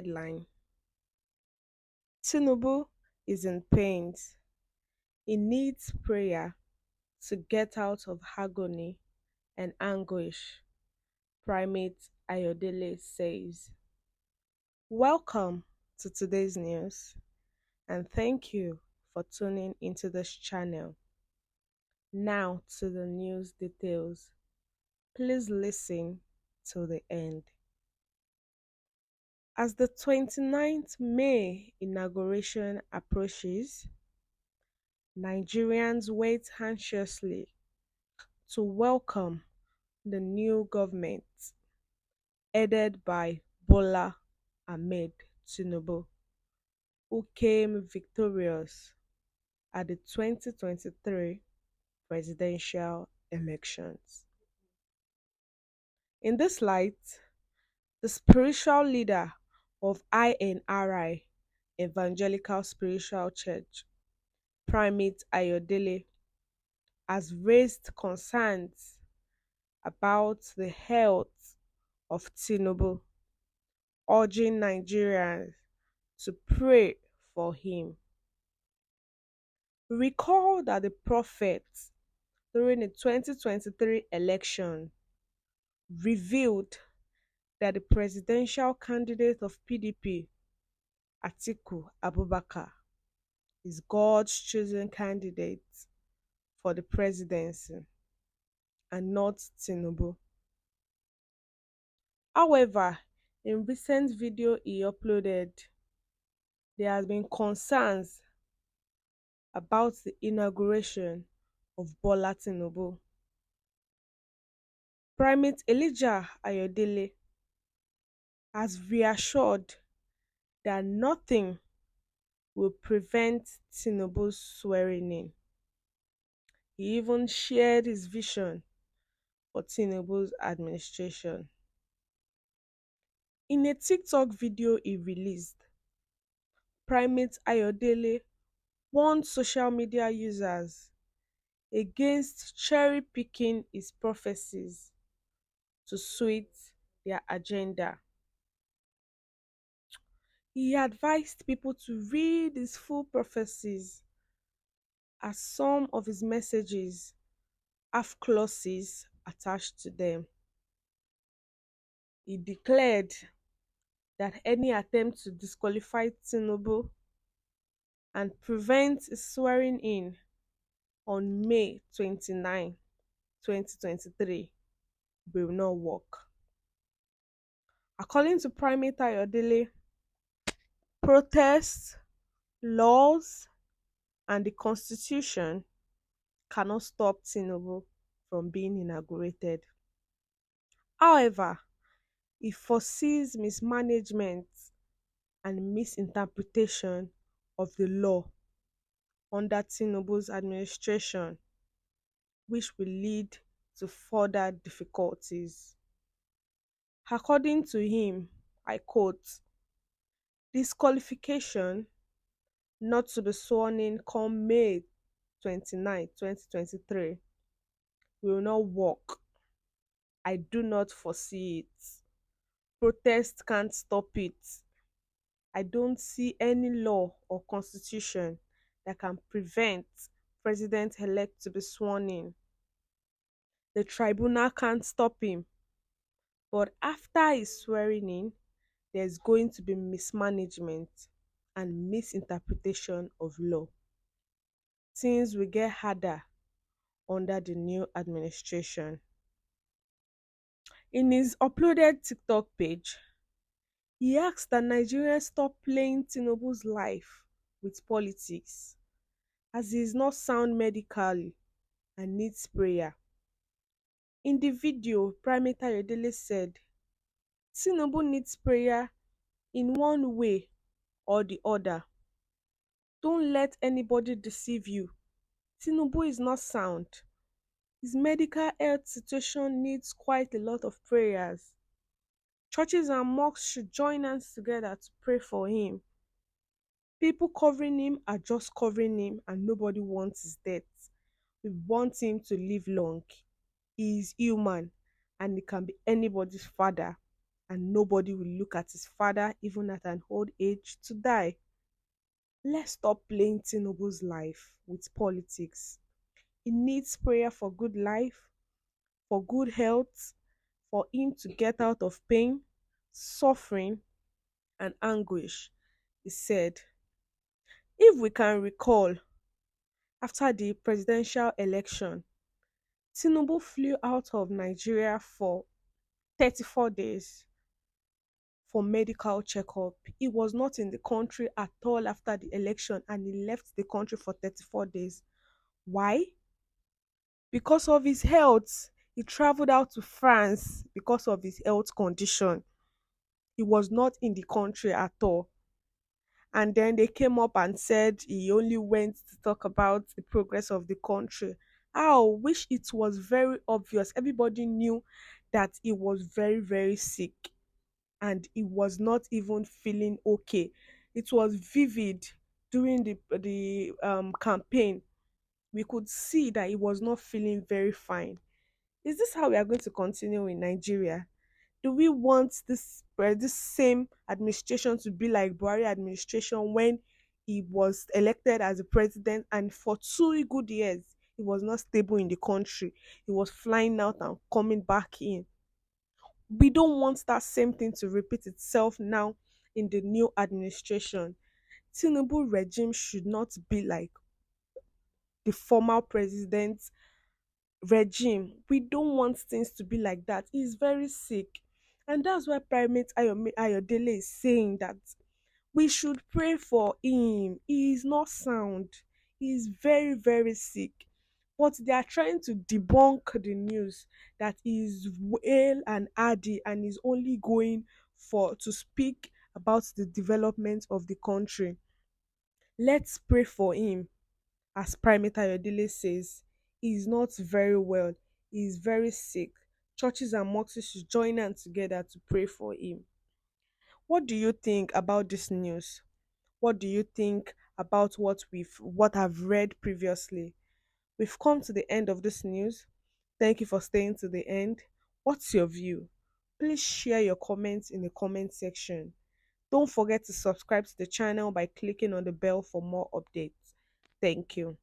headline: Tinubu is in pains. He needs prayer to get out of agony and anguish, Primate Ayodeye says. Welcome to today's news, and thank you for tuning into this channel. Now to the news details. Please listen to the end. As the 29th May inauguration approaches, Nigerians wait anxiously to welcome the new government headed by Bola Ahmed Tinubu, who came victorious at the 2023 presidential elections. In this light, the spiritual leader of INRI, Evangelical Spiritual Church, Primate Ayodeye, has raised concerns about the health of Tinubu, urging Nigerians to pray for him. Recall that the prophet, during the 2023 election, revealed that the presidential candidate of PDP, Atiku Abubakar, is God's chosen candidate for the presidency and not Tinubu. However, in recent video he uploaded, there has been concerns about the inauguration of Bola Tinubu. Primate Elijah Ayodeye has reassured that nothing will prevent Tinubu's swearing in. He even shared his vision for Tinubu's administration. In a TikTok video he released, Primate Ayodeye warned social media users against cherry-picking his prophecies to suit their agenda. He advised people to read his full prophecies, as some of his messages have clauses attached to them. He declared that any attempt to disqualify Tinubu and prevent his swearing in on May 29, 2023 will not work. According to Primate Ayodeye, protests, laws, and the constitution cannot stop Tinubu from being inaugurated. However, he foresees mismanagement and misinterpretation of the law under Tinubu's administration, which will lead to further difficulties. According to him, I quote, "Disqualification not to be sworn in come May 29, 2023 will not work. I do not foresee it. Protest can't stop it. I don't see any law or constitution that can prevent President-elect to be sworn in. The tribunal can't stop him. But after his swearing in, there's going to be mismanagement and misinterpretation of law. Things will get harder under the new administration." In his uploaded TikTok page, he asked that Nigerians stop playing Tinubu's life with politics, as he is not sound medically and needs prayer. In the video, Primate Ayodeye said, "Tinubu needs prayer in one way or the other. Don't let anybody deceive you. Tinubu is not sound. His medical health situation needs quite a lot of prayers. Churches and mosques should join hands together to pray for him. People covering him are just covering him, and nobody wants his death. We want him to live long. He is human and he can be anybody's father. and nobody will look at his father, even at an old age, to die. Let's stop playing Tinubu's life with politics. He needs prayer for good life, for good health, for him to get out of pain, suffering, and anguish. He said, if we can recall, after the presidential election, Tinubu flew out of Nigeria for 34 days for medical checkup. He was not in the country at all after the election and he left the country for 34 days. Why? Because of his health. He traveled out to France because of his health condition. He was not in the country at all. And then they came up and said he only went to talk about the progress of the country. I wish it was very obvious. Everybody knew that he was very, very sick and he was not even feeling okay. It was vivid during the campaign. We could see that he was not feeling very fine. Is this how we are going to continue in Nigeria? Do we want this same administration to be like Buhari administration when he was elected as a president and for 2 good years he was not stable in the country? He was flying out and coming back in. We don't want that same thing to repeat itself now in the new administration. Tinubu regime should not be like the former president regime. We don't want things to be like that. He's very sick. And that's why Primate Ayodele is saying that we should pray for him. He is not sound. He is very, very sick. But they are trying to debunk the news that he is well and hardy and is only going for to speak about the development of the country. Let's pray for him. As Primate Ayodele says, he is not very well. He is very sick. Churches and mosques should join hands together to pray for him. What do you think about this news? What do you think about what I've read previously? We've come to the end of this news. Thank you for staying to the end. What's your view? Please share your comments in the comment section. Don't forget to subscribe to the channel by clicking on the bell for more updates. Thank you.